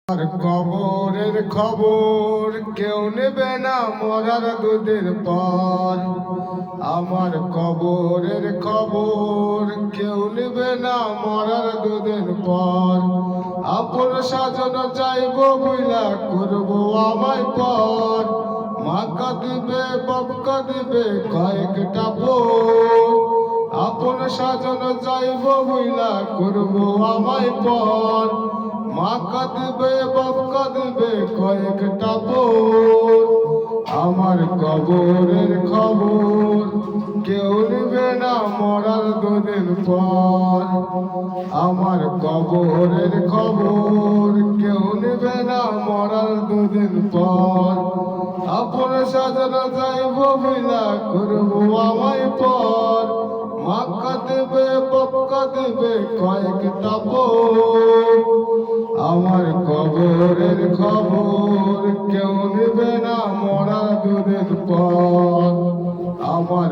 আর কবরের খবর কেউ নেবে না মরার দুদিন পর। আমার কবরের খবর কেউ নেবে না মরার দুদিন পর। আপন সাজন চাইব বইলা করব আমায় পর। মা কাঁদিবে বাপ কাঁদিবে কয়েকটা পর। আপন সাজন চাইব বইলা করব আমায় পর। মা কাঁদবে বাপ কাঁদবে কয়েকটা পর। আমার কবরের খবর কেউ নেবে না মরার দুদিন পর। আমার কবরের খবর কেউ নেবে না মরার দুদিন পর। আপন সাজানো যাইব বিনা করবো আমায় পর। মা কাঁদবে বাপ কাঁদবে কয়েকটা পর। আমার কবরের খবর কেউ নেবে না মরার দুদিন পর। আমার